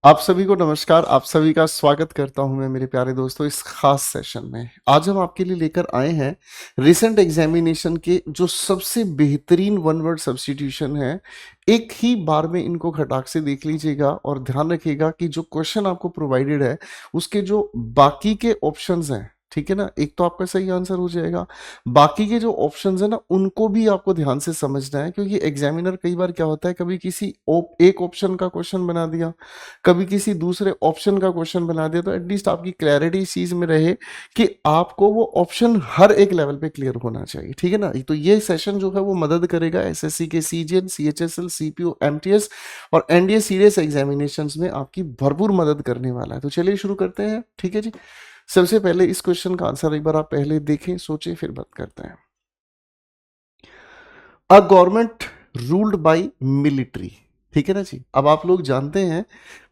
आप सभी को नमस्कार। आप सभी का स्वागत करता हूं मैं मेरे प्यारे दोस्तों इस खास सेशन में। आज हम आपके लिए लेकर आए हैं रिसेंट एग्जामिनेशन के जो सबसे बेहतरीन वन वर्ड सब्स्टिट्यूशन है। एक ही बार में इनको खटाक से देख लीजिएगा और ध्यान रखिएगा कि जो क्वेश्चन आपको प्रोवाइडेड है उसके जो बाकी के ऑप्शंस हैं, ठीक है ना, एक तो आपका सही आंसर हो जाएगा। बाकी के जो ऑप्शंस है ना उनको भी आपको ध्यान से समझना है, क्योंकि एग्जामिनर कई बार क्या होता है, कभी किसी एक ऑप्शन का क्वेश्चन बना दिया, कभी किसी दूसरे ऑप्शन का क्वेश्चन बना दिया, तो एटलीस्ट आपकी क्लैरिटी इस चीज में रहे कि आपको वो ऑप्शन हर एक लेवल पे क्लियर होना चाहिए, ठीक है ना। तो ये सेशन जो है वो मदद करेगा एसएससी के सीजीएल, सीएचएसएल, सीपीओ, एमटीएस और एनडीए सीरियस एग्जामिनेशंस में आपकी भरपूर मदद करने वाला है। तो चलिए शुरू करते हैं, ठीक है जी। सबसे पहले इस क्वेश्चन का आंसर एक बार आप पहले देखें, सोचें, फिर बात करते हैं। A government ruled by military, ठीक है ना जी। अब आप लोग जानते हैं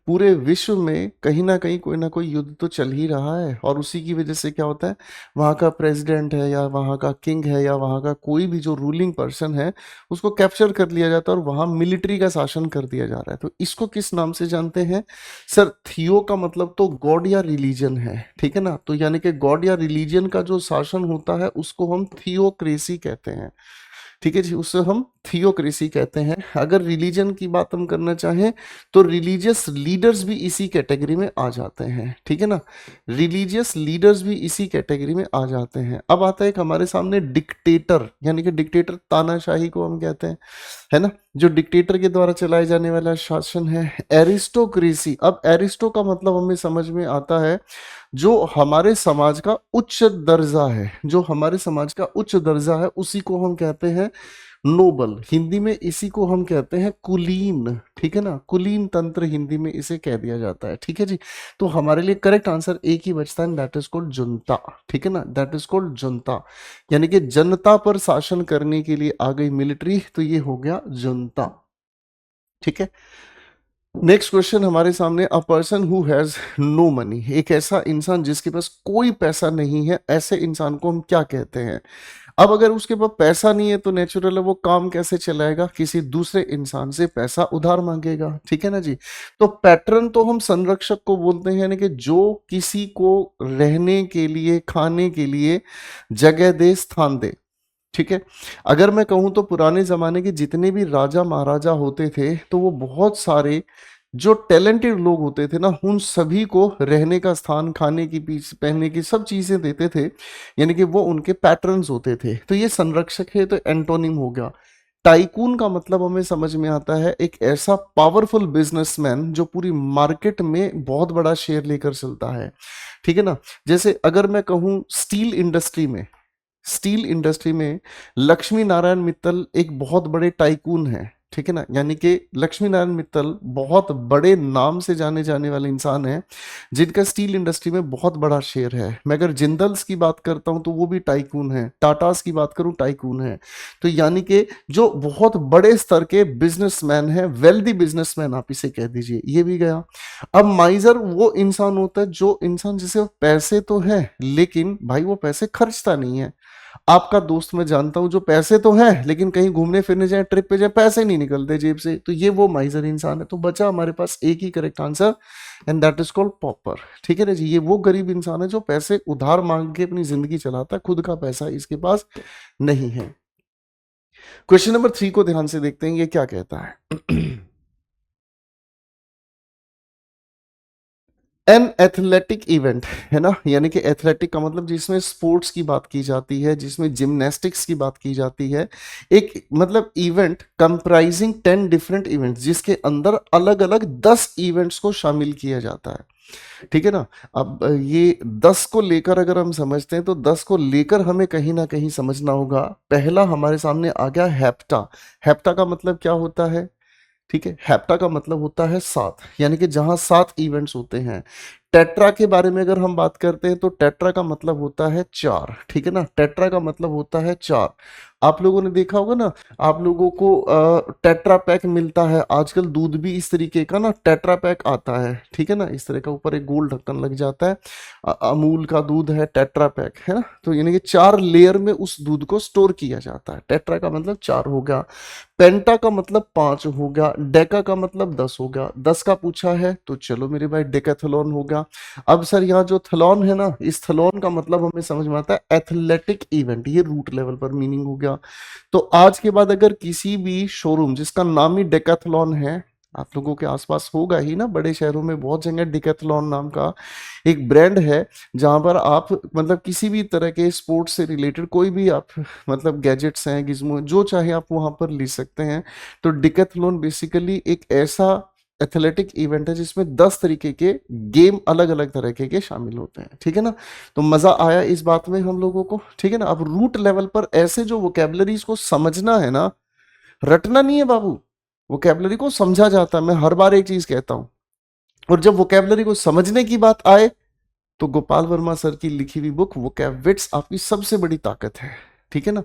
पूरे विश्व में कहीं ना कहीं कोई ना कोई युद्ध तो चल ही रहा है, और उसी की वजह से क्या होता है, वहाँ का प्रेसिडेंट है या वहाँ का किंग है या वहाँ का कोई भी जो रूलिंग पर्सन है उसको कैप्चर कर लिया जाता है और वहाँ मिलिट्री का शासन कर दिया जा रहा है। तो इसको किस नाम से जानते हैं सर? थियो का मतलब तो गॉड या रिलीजन है, ठीक है ना। तो यानी कि गॉड या रिलीजन का जो शासन होता है उसको हम थियोक्रेसी कहते हैं, ठीक है जी। उससे हम थियोक्रेसी कहते हैं। अगर रिलीजन की बात हम करना चाहें तो रिलीजियस लीडर्स भी इसी कैटेगरी में आ जाते हैं, ठीक है ना। रिलीजियस लीडर्स भी इसी कैटेगरी में आ जाते हैं। अब आता है एक हमारे सामने डिक्टेटर, यानी कि डिक्टेटर तानाशाही को हम कहते हैं, है ना। जो डिक्टेटर के द्वारा चलाए जाने वाला शासन है एरिस्टोक्रेसी। अब एरिस्टो का मतलब हमें समझ में आता है जो हमारे समाज का उच्च दर्जा है, जो हमारे समाज का उच्च दर्जा है उसी को हम कहते हैं नोबल। हिंदी में इसी को हम कहते हैं कुलीन, ठीक है ना। कुलीन तंत्र हिंदी में इसे कह दिया जाता है, ठीक है जी। तो हमारे लिए करेक्ट आंसर एक ही बचता है, दैट इज कॉल्ड जुनता, ठीक है ना। दैट इज कॉल्ड जुनता, यानी कि जनता पर शासन करने के लिए आ गई मिलिट्री, तो ये हो गया जुनता, ठीक है। नेक्स्ट क्वेश्चन हमारे सामने, a person who has no money. एक ऐसा इंसान जिसके पास कोई पैसा नहीं है, ऐसे इंसान को हम क्या कहते हैं? अब अगर उसके पास पैसा नहीं है तो नेचुरल है वो काम कैसे चलाएगा, किसी दूसरे इंसान से पैसा उधार मांगेगा, ठीक है ना जी। तो पैटर्न तो हम संरक्षक को बोलते हैं, यानी कि जो किसी को रहने के लिए, खाने के लिए जगह दे, स्थान दे, ठीक है। अगर मैं कहूं तो पुराने जमाने के जितने भी राजा महाराजा होते थे तो वो बहुत सारे जो टैलेंटेड लोग होते थे ना उन सभी को रहने का स्थान, खाने की, पीस पहनने की सब चीजें देते थे, यानी कि वो उनके पैटर्न्स होते थे। तो ये संरक्षक है, तो एंटोनिम हो गया। टाइकून का मतलब हमें समझ में आता है एक ऐसा पावरफुल बिजनेसमैन जो पूरी मार्केट में बहुत बड़ा शेयर लेकर चलता है, ठीक है ना। जैसे अगर मैं कहूं स्टील इंडस्ट्री में, स्टील इंडस्ट्री में लक्ष्मी नारायण मित्तल एक बहुत बड़े टाइकून हैं, ठीक है ना। यानी कि लक्ष्मी नारायण मित्तल बहुत बड़े नाम से जाने जाने वाले इंसान हैं जिनका स्टील इंडस्ट्री में बहुत बड़ा शेयर है। मैं अगर जिंदल्स की बात करता हूं तो वो भी टाइकून है, टाटास की बात करूं टाइकून है। तो यानी कि जो बहुत बड़े स्तर के बिजनेसमैन है, वेल्दी बिजनेसमैन आप इसे कह दीजिए, ये भी गया। अब माइजर वो इंसान होता है जो इंसान जिसे पैसे तो है लेकिन भाई वो पैसे खर्चता नहीं है। आपका दोस्त मैं जानता हूं जो पैसे तो है लेकिन कहीं घूमने फिरने जाए, ट्रिप पे जाए, पैसे नहीं निकलते जेब से, तो ये वो माइजर इंसान है। तो बचा हमारे पास एक ही correct answer, and that is called Popper, ठीक है ना जी। ये वो गरीब इंसान है जो पैसे उधार मांग के अपनी जिंदगी चलाता है, खुद का पैसा इसके पास नहीं है। क्वेश्चन नंबर 3 को ध्यान से देखते हैं, ये क्या कहता है। एन एथलेटिक इवेंट, है ना, यानी कि एथलेटिक का मतलब जिसमें स्पोर्ट्स की बात की जाती है, जिसमें जिम्नास्टिक्स की बात की जाती है। एक मतलब इवेंट कंप्राइजिंग 10 डिफरेंट इवेंट्स, जिसके अंदर अलग अलग 10 इवेंट्स को शामिल किया जाता है, ठीक है ना। अब ये 10 को लेकर अगर हम समझते हैं तो 10 को लेकर हमें कहीं ना कहीं समझना होगा। पहला हमारे सामने आ गया हैप्टा। हैप्टा का मतलब क्या होता है? ठीक है, हैप्टा का मतलब होता है 7, यानी कि जहां 7 इवेंट्स होते हैं। टेट्रा के बारे में अगर हम बात करते हैं तो टेट्रा का मतलब होता है 4, ठीक है ना। टेट्रा का मतलब होता है 4। आप लोगों ने देखा होगा ना, आप लोगों को टेट्रा पैक मिलता है आजकल, दूध भी इस तरीके का ना टेट्रा पैक आता है, ठीक है ना, इस तरह का ऊपर एक गोल ढक्कन लग जाता है। अमूल का दूध है, टेट्रा पैक है ना, तो यानी कि 4 लेयर में उस दूध को स्टोर किया जाता है। टेट्रा का मतलब 4 हो गया, पेंटा का मतलब 5 हो गया, डेका का मतलब 10 हो गया। 10 का पूछा है तो चलो मेरे भाई डेकाथलॉन हो गया। अब सर यहाँ जो थलॉन है ना, इस थलॉन का मतलब हमें समझ में आता है एथलेटिक इवेंट, ये रूट लेवल पर मीनिंग हो गया। तो आज के बाद अगर किसी भी शोरूम जिसका नाम ही डेकाथलॉन है, आप लोगों के आसपास होगा ही ना, बड़े शहरों में बहुत जगह डेकाथलॉन नाम का एक ब्रांड है, जहां पर आप मतलब किसी भी तरह के स्पोर्ट्स से रिलेटेड कोई भी आप मतलब गैजेट्स हैं, गिज्मो जो चाहे आप वहां पर ले सकते हैं। तो डिकैथलॉन बेसिकली एक ऐसा एथलेटिक इवेंट है जिसमें 10 तरीके के गेम अलग अलग तरह के शामिल होते हैं, ठीक है ना। तो मजा आया इस बात में हम लोगों को, ठीक है ना। अब रूट लेवल पर ऐसे जो वोकेबलरीज को समझना है ना, रटना नहीं है बाबू, वोकेबलरी को समझा जाता है। मैं हर बार एक चीज कहता हूं, और जब वोकेबलरी को समझने की बात आए तो गोपाल वर्मा सर की लिखी हुई बुक वोकैबविट्स आपकी सबसे बड़ी ताकत है, ठीक है ना।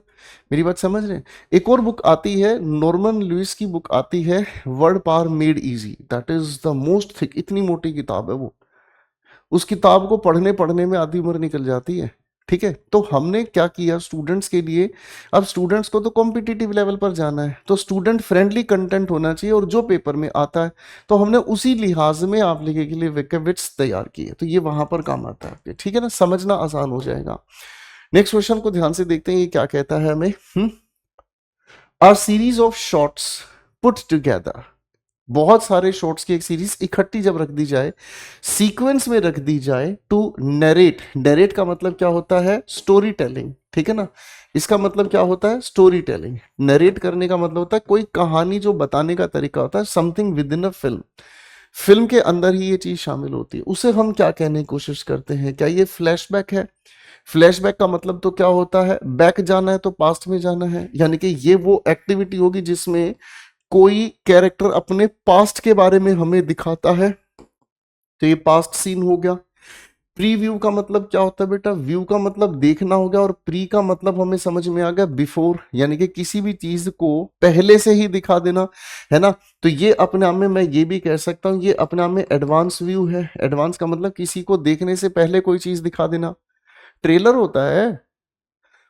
मेरी बात समझ रहे हैं। एक और बुक आती है, नॉर्मन लुइस की बुक आती है, word power made easy, that is the most thick, इतनी मोटी किताब है वो। उस किताब को पढ़ने पढ़ने में आधी उम्र निकल जाती है, ठीक है। तो हमने क्या किया स्टूडेंट्स के लिए, अब स्टूडेंट्स को तो कॉम्पिटिटिव लेवल पर जाना है, तो स्टूडेंट फ्रेंडली कंटेंट होना चाहिए, और जो पेपर में आता है तो हमने उसी लिहाज में आप लिखे के लिए वोकैबुलरीज तैयार किए, तो ये वहां पर काम आता है आपके, ठीक है ना, समझना आसान हो जाएगा। नेक्स्ट क्वेश्चन को ध्यान से देखते हैं, ये क्या कहता है हमें। R series of shorts put together, बहुत सारे शॉर्ट्स की एक सीरीज इकट्ठी जब रख दी जाए, सीक्वेंस में रख दी जाए, टू नरेट, नरेट का मतलब क्या होता है, स्टोरी टेलिंग, ठीक है ना। इसका मतलब क्या होता है, स्टोरी टेलिंग। नरेट करने का मतलब होता है कोई कहानी जो बताने का तरीका होता है, something with in a film, film के अंदर ही ये चीज शामिल होती है, उसे हम क्या कहने की कोशिश करते हैं, क्या ये फ्लैशबैक है। फ्लैशबैक का मतलब तो क्या होता है, बैक जाना है तो पास्ट में जाना है, यानी कि ये वो एक्टिविटी होगी जिसमें कोई कैरेक्टर अपने पास्ट के बारे में हमें दिखाता है, तो ये पास्ट सीन हो गया। प्री व्यू का मतलब क्या होता है बेटा, व्यू का मतलब देखना हो गया, और प्री का मतलब हमें समझ में आ गया बिफोर, यानी कि किसी भी चीज को पहले से ही दिखा देना, है ना। तो ये अपने आप में मैं ये भी कह सकता हूं, ये अपने आप में एडवांस व्यू है। एडवांस का मतलब किसी को देखने से पहले कोई चीज दिखा देना। ट्रेलर होता है,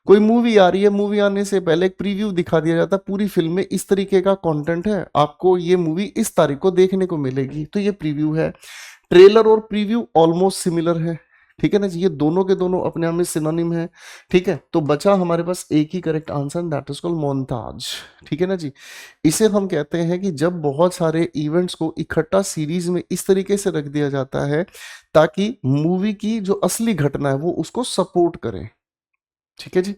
कोई मूवी आ रही है, मूवी आने से पहले एक प्रीव्यू दिखा दिया जाता है, पूरी फिल्म में इस तरीके का कंटेंट है, आपको ये मूवी इस तारीख को देखने को मिलेगी, तो ये प्रीव्यू है। ट्रेलर और प्रीव्यू ऑलमोस्ट सिमिलर है, ठीक है ना जी, ये दोनों के दोनों अपने आप में सिनोनिम है, ठीक है। तो बचा हमारे पास एक ही correct answer, that is called montage, ठीक है ना जी। इसे हम कहते हैं कि जब बहुत सारे इवेंट्स को इकट्ठा सीरीज में इस तरीके से रख दिया जाता है ताकि मूवी की जो असली घटना है वो उसको सपोर्ट करे, ठीक है जी,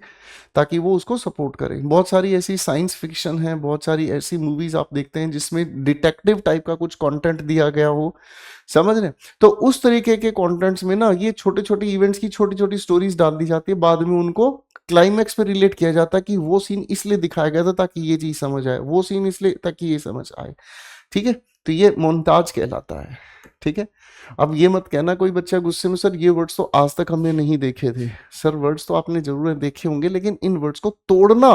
ताकि वो उसको सपोर्ट करे। बहुत सारी ऐसी साइंस फिक्शन है, बहुत सारी ऐसी मूवीज आप देखते हैं जिसमें डिटेक्टिव टाइप का कुछ कंटेंट दिया गया हो, समझ रहे हैं? तो उस तरीके के कंटेंट्स में ना ये छोटे छोटे इवेंट्स की छोटी छोटी स्टोरीज डाल दी जाती है, बाद में उनको क्लाइमैक्स में रिलेट किया जाता है कि वो सीन इसलिए दिखाया गया था ताकि ये चीज समझ आए, वो सीन इसलिए ताकि ये समझ आए, ठीक है। तो ये मोन्ताज कहलाता है, ठीक है। अब ये मत कहना कोई बच्चा गुस्से में, सर ये वर्ड्स तो आज तक हमने नहीं देखे थे। सर वर्ड्स तो आपने जरूर देखे होंगे, लेकिन इन वर्ड्स को तोड़ना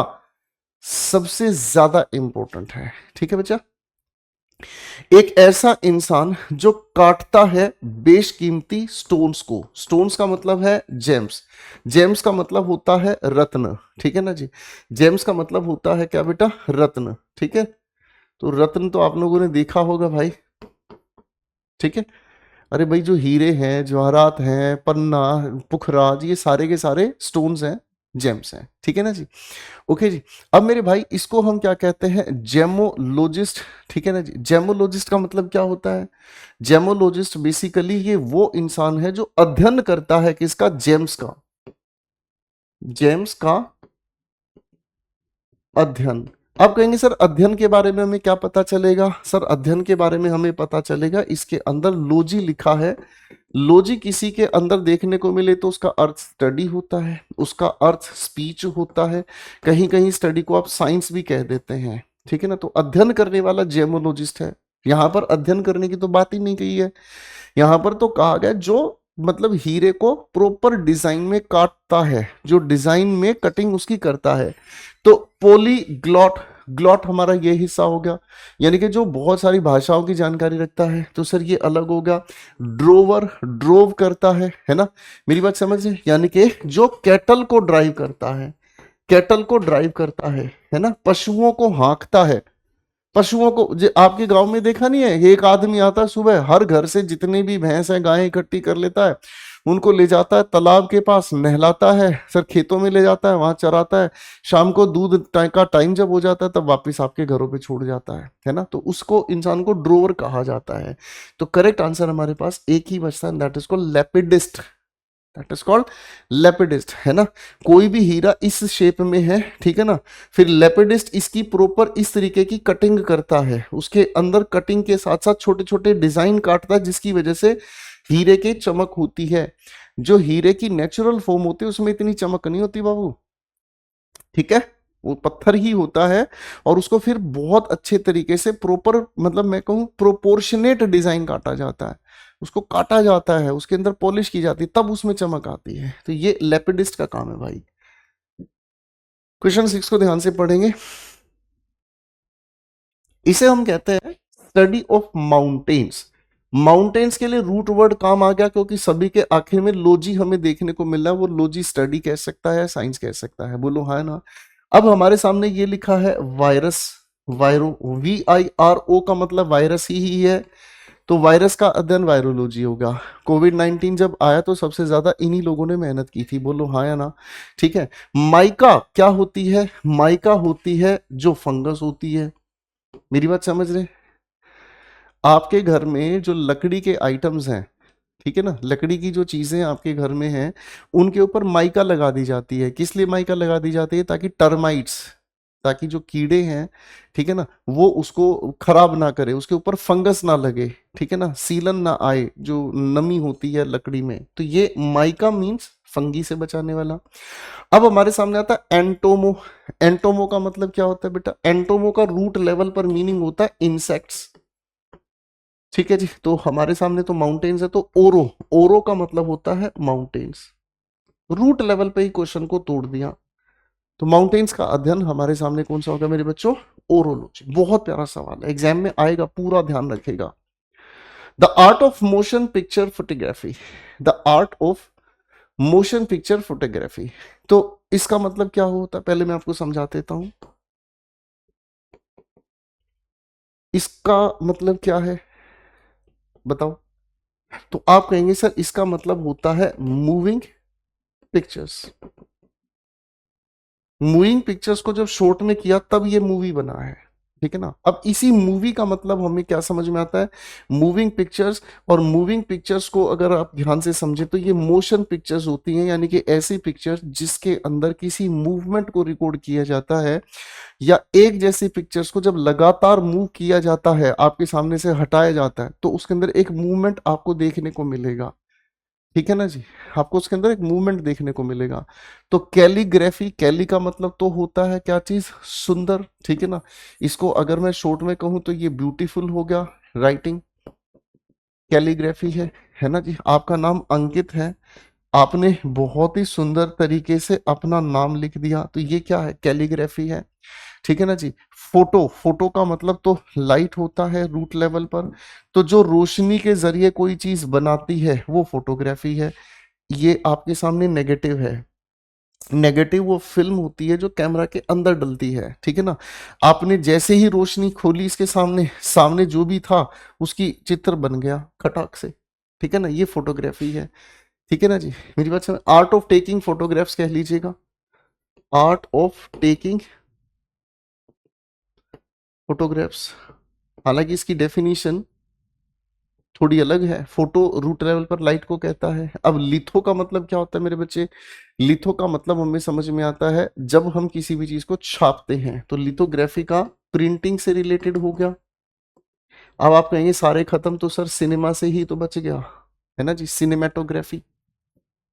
सबसे ज्यादा इंपॉर्टेंट है, ठीक है बच्चा। एक ऐसा इंसान जो काटता है बेशकीमती स्टोन्स को, स्टोन्स का मतलब है जेम्स, जेम्स का मतलब होता है रत्न, ठीक है ना जी। जेम्स का मतलब होता है क्या बेटा, रत्न, ठीक है। तो रत्न तो आप लोगों ने देखा होगा भाई, ठीक है। अरे भाई जो हीरे हैं, जवाहरात हैं, पन्ना, पुखराज, ये सारे के सारे स्टोन्स हैं, जेम्स हैं, ठीक है ना जी। ओके जी। अब मेरे भाई इसको हम क्या कहते हैं, जेमोलॉजिस्ट, ठीक है ना जी। जेमोलॉजिस्ट का मतलब क्या होता है, जेमोलॉजिस्ट बेसिकली ये वो इंसान है जो अध्ययन करता है किसका, जेम्स का, जेम्स का अध्ययन। आप कहेंगे सर अध्ययन के बारे में हमें क्या पता चलेगा, सर अध्ययन के बारे में हमें पता चलेगा इसके अंदर लॉजी लिखा है। लॉजी किसी के अंदर देखने को मिले तो उसका अर्थ स्टडी होता है, उसका अर्थ स्पीच होता है, कहीं कहीं स्टडी को आप साइंस भी कह देते हैं, ठीक है ना। तो अध्ययन करने वाला जेमोलॉजिस्ट है। यहां पर अध्ययन करने की तो बात ही नहीं कही है, यहां पर तो कहा गया जो मतलब हीरे को प्रॉपर डिजाइन में काटता है, जो डिजाइन में कटिंग उसकी करता है। तो पॉलीग्लॉट, ग्लॉट हमारा ये हिस्सा हो गया, यानी कि जो बहुत सारी भाषाओं की जानकारी रखता है। तो सर ये अलग हो गया। ड्रोवर, ड्रोव करता है ना, मेरी बात समझे, यानी कि जो कैटल को ड्राइव करता है, कैटल को ड्राइव करता है ना, पशुओं को हाँकता है। पशुओं को आपके गांव में देखा नहीं है, एक आदमी आता है सुबह, हर घर से जितनी भी भैंस है गायें इकट्ठी कर लेता है, उनको ले जाता है तालाब के पास, नहलाता है, सर खेतों में ले जाता है, वहां चराता है, शाम को दूध का टाइम जब हो जाता है तब वापस आपके घरों पे छोड़ जाता है ना। तो उसको, इंसान को ड्रोवर कहा जाता है। तो करेक्ट आंसर हमारे पास एक ही बचता है, that is called lapidist, that is called lapidist, है ना। कोई भी हीरा इस शेप में है, ठीक है ना, फिर लेपिडिस्ट इसकी प्रॉपर इस तरीके की कटिंग करता है, उसके अंदर कटिंग के साथ साथ छोटे छोटे डिजाइन काटता है, जिसकी वजह से हीरे की चमक होती है। जो हीरे की नेचुरल फॉर्म होती है उसमें इतनी चमक नहीं होती बाबू, ठीक है, वो पत्थर ही होता है। और उसको फिर बहुत अच्छे तरीके से प्रॉपर, मतलब मैं कहूँ प्रोपोर्शनेट डिजाइन काटा जाता है, उसको काटा जाता है, उसके अंदर पॉलिश की जाती है, तब उसमें चमक आती है। तो ये लेपिडिस्ट का काम है भाई। क्वेश्चन 6 को ध्यान से पढ़ेंगे। इसे हम कहते हैं स्टडी ऑफ माउंटेन्स। माउंटेन्स के लिए रूट वर्ड काम आ गया, क्योंकि सभी के आखिर में लोजी हमें देखने को मिल रहा है, वो लोजी स्टडी कह सकता है, साइंस कह सकता है, बोलो हाँ ना। अब हमारे सामने ये लिखा है वायरस, वायरो, VIRO का मतलब वायरस ही है। तो वायरस का अध्ययन वायरोलॉजी होगा। कोविड-19 जब आया तो सबसे ज्यादा इन्हीं लोगों ने मेहनत की थी, बोलो हाँ या ना, ठीक है। माइका क्या होती है? माइका होती है जो फंगस होती है, मेरी बात समझ रहे? आपके घर में जो लकड़ी के आइटम्स हैं, ठीक है ना, लकड़ी की जो चीजें आपके घर में हैं, उनके ऊपर माइका लगा दी जाती है। किस लिए माइका लगा दी जाती है? ताकि टर्माइट्स, ताकि जो कीड़े हैं, ठीक है ना, वो उसको खराब ना करे, उसके ऊपर फंगस ना लगे, ठीक है ना, सीलन ना आए, जो नमी होती है लकड़ी में। तो ये माइका मीन्स फंगी से बचाने वाला। अब हमारे सामने आता है एंटोमो। एंटोमो का मतलब क्या होता है बेटा? एंटोमो का रूट लेवल पर मीनिंग होता है इंसेक्ट्स, ठीक है जी। तो हमारे सामने तो माउंटेन्स है, तो ओरो, ओरो का मतलब होता है माउंटेन्स। रूट लेवल पे ही क्वेश्चन को तोड़ दिया। तो माउंटेन्स का अध्ययन हमारे सामने कौन सा होगा मेरे बच्चों? ओरोलॉजी। बहुत प्यारा सवाल है, एग्जाम में आएगा, पूरा ध्यान रखेगा। The art of motion picture photography, the art of motion picture photography, तो इसका मतलब क्या होता है पहले मैं आपको समझा देता हूं। इसका मतलब क्या है बताओ? तो आप कहेंगे सर इसका मतलब होता है मूविंग पिक्चर्स। मूविंग पिक्चर्स को जब शॉर्ट में किया तब ये मूवी बना है, ठीक है ना। अब इसी मूवी का मतलब हमें क्या समझ में आता है? Moving pictures. और मूविंग पिक्चर्स को अगर आप ध्यान से समझे तो ये मोशन पिक्चर्स होती हैं, यानी कि ऐसी पिक्चर्स जिसके अंदर किसी मूवमेंट को रिकॉर्ड किया जाता है, या एक जैसी पिक्चर्स को जब लगातार मूव किया जाता है, आपके सामने से हटाया जाता है, तो उसके अंदर एक मूवमेंट आपको देखने को मिलेगा, ठीक है ना जी। आपको उसके अंदर एक मूवमेंट देखने को मिलेगा। तो कैलीग्राफी, कैली का मतलब तो होता है क्या चीज? सुंदर, ठीक है ना। इसको अगर मैं शॉर्ट में कहूं तो ये ब्यूटीफुल हो गया, राइटिंग कैलीग्राफी है ना जी। आपका नाम अंकित है, आपने बहुत ही सुंदर तरीके से अपना नाम लिख दिया, तो ये क्या है? कैलीग्राफी है, ठीक है ना जी। फोटो, फोटो का मतलब तो लाइट होता है रूट लेवल पर। तो जो रोशनी के जरिए कोई चीज बनाती है वो फोटोग्राफी है। ये आपके सामने नेगेटिव है। नेगेटिव वो फिल्म होती है जो कैमरा के अंदर डलती है, ठीक है ना। आपने जैसे ही रोशनी खोली इसके सामने, सामने जो भी था उसकी चित्र बन गया खटाक से, ठीक है ना। ये फोटोग्राफी है, ठीक है ना जी। मेरी बात समझ? आर्ट ऑफ टेकिंग फोटोग्राफ्स कह लीजिएगा, आर्ट ऑफ टेकिंग फोटोग्राफ्स। हालांकि इसकी डेफिनेशन थोड़ी अलग है। फोटो रूट लेवल पर लाइट को कहता है। अब लिथो का मतलब क्या होता है मेरे बच्चे? लिथो का मतलब हमें समझ में आता है जब हम किसी भी चीज को छापते हैं, तो लिथोग्राफी का प्रिंटिंग से रिलेटेड हो गया। अब आप कहेंगे सारे खत्म, तो सर सिनेमा से ही तो बच गया, है ना जी, सिनेमेटोग्राफी।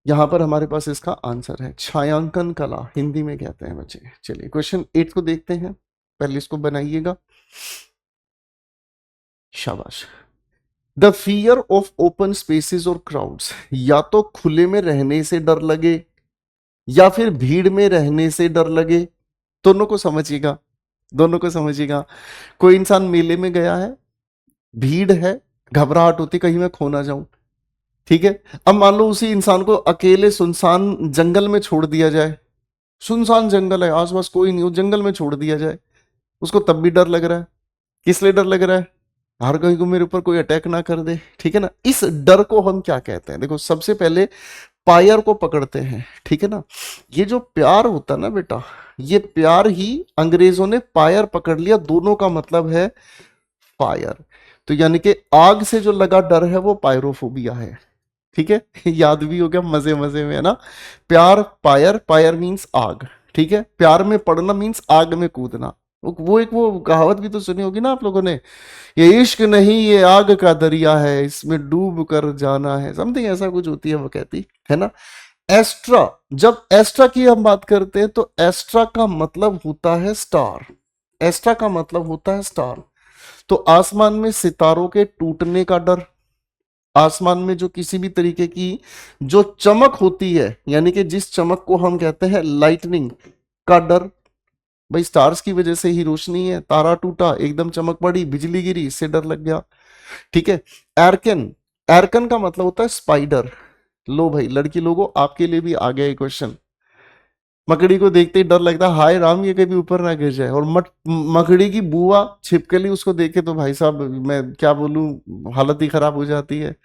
यहां पर हमारे पास इसका आंसर है छायांकन कला, हिंदी में कहते हैं बच्चे। चलिए क्वेश्चन 8 को देखते हैं, पहले इसको बनाइएगा, शाबाश। The fear of open spaces और क्राउड्स, या तो खुले में रहने से डर लगे या फिर भीड़ में रहने से डर लगे। दोनों को समझिएगा, दोनों को समझिएगा। कोई इंसान मेले में गया है, भीड़ है, घबराहट होती कहीं मैं खो ना जाऊं, ठीक है। अब मान लो उसी इंसान को अकेले सुनसान जंगल में छोड़ दिया जाए, सुनसान जंगल है, आसपास कोई नहीं हो, जंगल में छोड़ दिया जाए, उसको तब भी डर लग रहा है। किस लिए डर लग रहा है? हर कहीं को मेरे ऊपर कोई अटैक ना कर दे, ठीक है ना। इस डर को हम क्या कहते हैं? देखो, सबसे पहले पायर को पकड़ते हैं, ठीक है ना। ये जो प्यार होता है ना बेटा, ये प्यार ही अंग्रेजों ने पायर पकड़ लिया, दोनों का मतलब है फायर। तो यानी कि आग से जो लगा डर है वो पायरोफोबिया है, ठीक है। याद भी हो गया मजे मजे में, है ना। प्यार पायर, पायर मीन्स आग, ठीक है। प्यार में पड़ना मीन्स आग में कूदना। वो कहावत भी तो सुनी होगी ना आप लोगों ने, ये इश्क नहीं ये आग का दरिया है, इसमें डूब कर जाना है, समथिंग ऐसा कुछ होती है वो कहती है ना। एस्ट्रा, जब एस्ट्रा की हम बात करते हैं तो एस्ट्रा का मतलब होता है स्टार, एस्ट्रा का मतलब होता है स्टार। तो आसमान में सितारों के टूटने का डर, आसमान में जो किसी भी तरीके की जो चमक होती है, यानी कि जिस चमक को हम कहते हैं लाइटनिंग का डर। भाई स्टार्स की वजह से ही रोशनी है, तारा टूटा, एकदम चमक पड़ी, बिजली गिरी, इससे डर लग गया, ठीक है। एरकन, एरकन का मतलब होता है स्पाइडर। लो भाई लड़की लोगों, आपके लिए भी आ गया ये क्वेश्चन। मकड़ी को देखते ही डर लगता है, हाय राम ये कभी ऊपर ना गिर जाए। और मकड़ी की बुआ छिपकली उसको देखे तो भाई साहब मैं क्या बोलूं, हालत ही खराब हो जाती है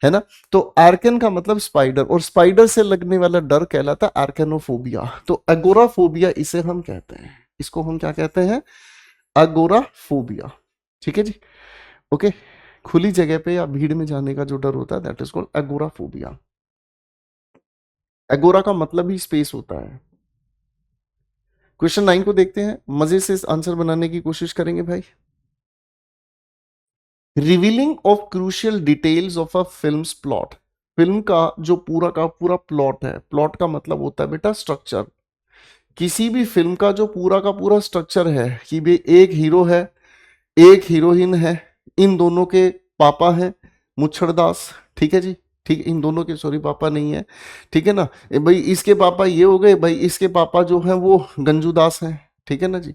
ना। तो आर्कन का मतलब स्पाइडर, और स्पाइडर से लगने वाला डर कहलाता है आर्केनोफोबिया। तो एगोराफोबिया इसे हम कहते हैं, इसको हम क्या कहते हैं? एगोराफोबिया, ठीक है जी। ओके, खुली जगह पे या भीड़ में जाने का जो डर होता है that is called agoraphobia. Agora का मतलब ही स्पेस होता है। क्वेश्चन 9 को देखते हैं, मजे से इस आंसर बनाने की कोशिश करेंगे भाई। Revealing of crucial details of a film plot, film का पूरा प्लॉट है। प्लॉट का मतलब होता है बेटा स्ट्रक्चर। किसी भी फिल्म का पूरा स्ट्रक्चर है कि भाई एक हीरो है, एक हीरोइन है, इन दोनों के पापा हैं मुच्छड़दास, ठीक है जी। ठीक, इन दोनों के सॉरी पापा नहीं है, ठीक है ना। भाई इसके पापा ये हो गए, भाई इसके पापा जो है वो गंजूदास हैं, ठीक है ना जी।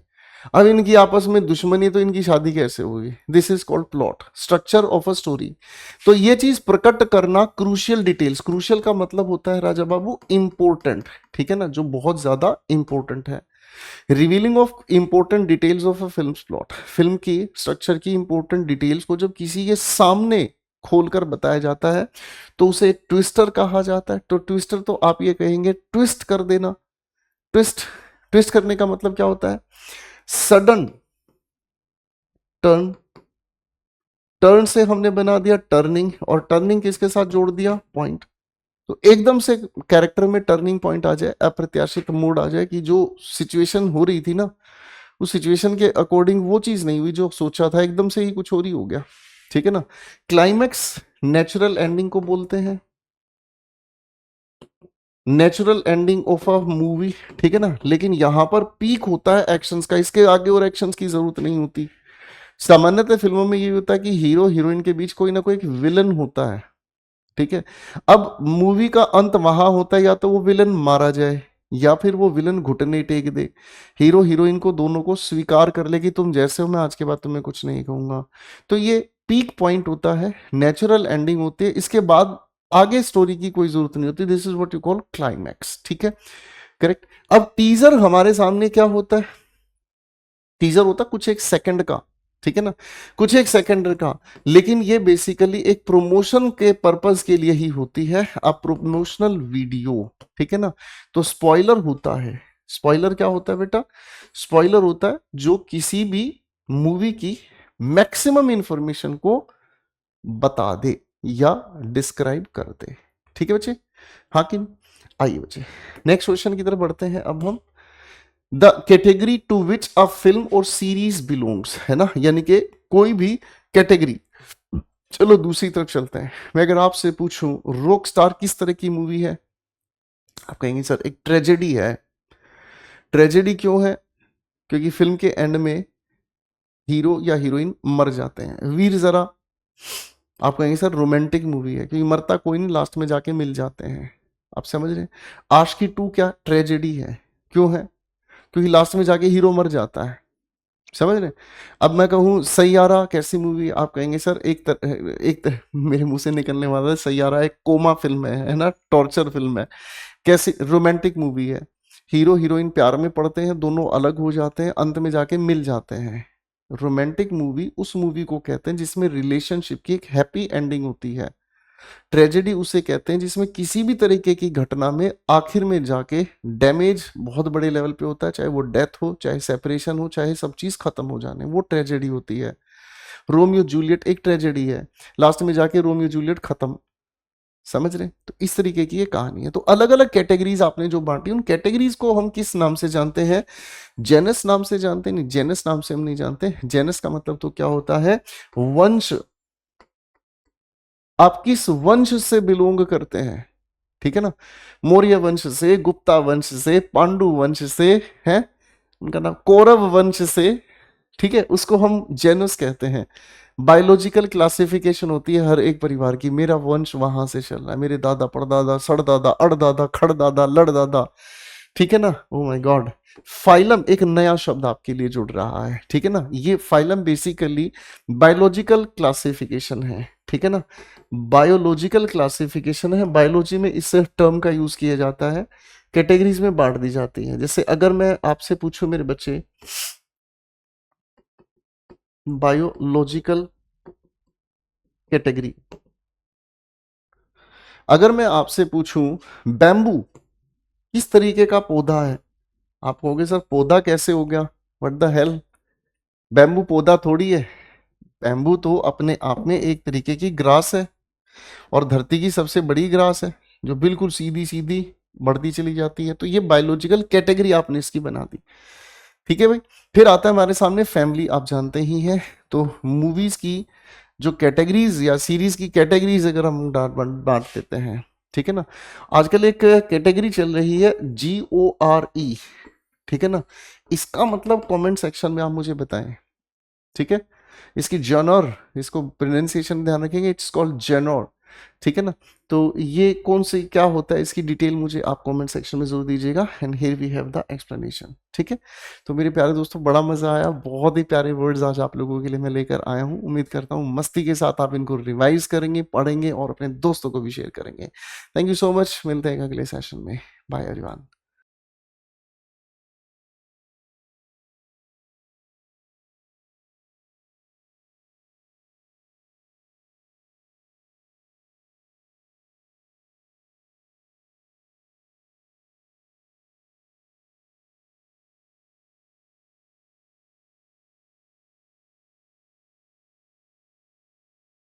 अब इनकी आपस में दुश्मनी, तो इनकी शादी कैसे होगी? This is called plot, structure of a story. तो ये चीज प्रकट करना, क्रूशियल डिटेल्स, क्रूशियल का मतलब होता है राजा बाबू इंपॉर्टेंट, ठीक है ना, जो बहुत ज्यादा इंपॉर्टेंट है। Revealing of important details of a film plot, film की स्ट्रक्चर की इंपॉर्टेंट डिटेल्स को जब किसी के सामने खोलकर बताया जाता है तो उसे ट्विस्टर कहा जाता है। तो ट्विस्टर तो आप ये कहेंगे ट्विस्ट कर देना। ट्विस्ट, ट्विस्ट करने का मतलब क्या होता है? सडन टर्न, टर्न से हमने बना दिया टर्निंग, और टर्निंग किसके साथ जोड़ दिया? पॉइंट। तो एकदम से कैरेक्टर में टर्निंग पॉइंट आ जाए, अप्रत्याशित मोड आ जाए कि जो सिचुएशन हो रही थी ना, उस सिचुएशन के अकॉर्डिंग वो चीज नहीं हुई जो सोचा था, एकदम से ही कुछ और ही हो गया, ठीक है ना। क्लाइमैक्स नेचुरल एंडिंग को बोलते हैं, natural ending of a movie, ठीक है ना। लेकिन यहां पर पीक होता है एक्शंस का, इसके आगे और एक्शंस की जरूरत नहीं होती। सामान्यतः फिल्मों में ये होता है कि हीरो हीरोइन के बीच कोई ना कोई एक विलन होता है, ठीक है। अब मूवी का अंत वहां होता है या तो वो विलन मारा जाए या फिर वो विलन घुटने टेक दे, हीरो हीरोइन को दोनों को स्वीकार कर ले कि तुम जैसे हो, मैं आज के बाद तुम्हें कुछ नहीं कहूंगा। तो ये पीक पॉइंट होता है, नेचुरल एंडिंग होती है, इसके बाद आगे स्टोरी की कोई जरूरत नहीं होती। This is what you call climax, ठीक है, करेक्ट। अब टीजर हमारे सामने क्या होता है? टीजर होता कुछ एक सेकंड का, ठीक है ना, कुछ एक सेकंड का। लेकिन ये बेसिकली एक प्रमोशन के पर्पस के लिए ही होती है, अ प्रमोशनल वीडियो, ठीक है ना। तो स्पॉइलर होता है, स्पॉइलर क्या होता है बेटा? स्पॉइलर होता है जो किसी भी मूवी की मैक्सिमम इंफॉर्मेशन को बता दे या डिस्क्राइब कर दे, ठीक है बच्चे। हाँ कि नहीं? आइए बच्चे नेक्स्ट क्वेश्चन की तरफ बढ़ते हैं अब हम। The category to which a film और सीरीज बिलोंग्स, है ना, यानी कि कोई भी कैटेगरी। चलो दूसरी तरफ चलते हैं। मैं अगर आपसे पूछूं रॉक स्टार किस तरह की मूवी है, आप कहेंगे सर एक ट्रेजेडी है। ट्रेजेडी क्यों है? क्योंकि फिल्म के एंड में हीरो या हीरोइन मर जाते हैं। वीर जरा आप कहेंगे सर रोमांटिक मूवी है, क्योंकि मरता कोई नहीं, लास्ट में जाके मिल जाते हैं। आप समझ रहे हैं? आशिकी 2 क्या ट्रेजेडी है? क्यों है? क्योंकि लास्ट में जाके हीरो मर जाता है। समझ रहे हैं? अब मैं कहूँ सैयारा कैसी मूवी, आप कहेंगे सर मेरे मुंह से निकलने वाला है, सैयारा एक कोमा फिल्म है ना, टॉर्चर फिल्म है। कैसी रोमांटिक मूवी है? हीरो हीरोइन प्यार में पड़ते हैं, दोनों अलग हो जाते हैं, अंत में जाके मिल जाते हैं। रोमांटिक मूवी उस मूवी को कहते हैं जिसमें रिलेशनशिप की एक हैप्पी एंडिंग होती है। ट्रेजेडी उसे कहते हैं जिसमें किसी भी तरीके की घटना में आखिर में जाके डैमेज बहुत बड़े लेवल पे होता है, चाहे वो डेथ हो, चाहे सेपरेशन हो, चाहे सब चीज खत्म हो जाने, वो ट्रेजेडी होती है। रोमियो जूलियट एक ट्रेजेडी है, लास्ट में जाके रोमियो जूलियट खत्म। समझ रहे हैं? तो इस तरीके की ये कहानी है। तो अलग अलग कैटेगरीज आपने जो बांटी, उन कैटेगरीज को हम किस नाम से जानते हैं? जेनस नाम से जानते हैं? नहीं, जेनस नाम से हम नहीं जानते। जेनस का मतलब तो क्या होता है? वंश। आप किस वंश से बिलोंग करते हैं, ठीक है ना? मौर्य वंश से, गुप्ता वंश से, पांडु वंश से, है उनका नाम कौरव वंश से, ठीक है, उसको हम जेनस कहते हैं। बायोलॉजिकल क्लासिफिकेशन होती है हर एक परिवार की, मेरा वंश वहां से चल रहा है, मेरे दादा परदादा सड़दादा अड़दादा खड़दादा लड़दादा, ठीक है ना? Oh my God. फाइलम एक नया शब्द आपके लिए जुड़ रहा है, ठीक है ना? ये फाइलम बेसिकली बायोलॉजिकल क्लासिफिकेशन है, ठीक है ना? बायोलॉजिकल क्लासिफिकेशन है, बायोलॉजी में इस टर्म का यूज किया जाता है, कैटेगरीज में बांट दी जाती है। जैसे अगर मैं आपसे पूछूं मेरे बच्चे, बायोलॉजिकल कैटेगरी, अगर मैं आपसे पूछूं बैम्बू किस तरीके का पौधा है, आप कहोगे सर पौधा कैसे हो गया, व्हाट द हेल, बैम्बू पौधा थोड़ी है। बैम्बू तो अपने आप में एक तरीके की ग्रास है, और धरती की सबसे बड़ी ग्रास है, जो बिल्कुल सीधी सीधी बढ़ती चली जाती है। तो ये बायोलॉजिकल कैटेगरी आपने इसकी बना दी, ठीक है भाई। फिर आता है हमारे सामने फैमिली, आप जानते ही हैं। तो मूवीज की जो कैटेगरीज या सीरीज की कैटेगरीज अगर हम बांट देते हैं, ठीक है ना? आजकल एक कैटेगरी चल रही है GORE, ठीक है ना? इसका मतलब कमेंट सेक्शन में आप मुझे बताएं, ठीक है? इसकी जनर, इसको प्रोनाउंसिएशन ध्यान रखेंगे, इट्स कॉल्ड जनर, ठीक है ना? तो ये कौन सी क्या होता है, इसकी डिटेल मुझे आप कमेंट सेक्शन में जरूर दीजिएगा, and here we have the explanation, ठीक है? तो मेरे प्यारे दोस्तों, बड़ा मजा आया, बहुत ही प्यारे वर्ड्स आज आप लोगों के लिए मैं लेकर आया हूँ। उम्मीद करता हूँ मस्ती के साथ आप इनको रिवाइज करेंगे, पढ़ेंगे और अपने दोस्तों को भी शेयर करेंगे। थैंक यू सो मच, मिलते हैं अगले सेशन में। Bye everyone.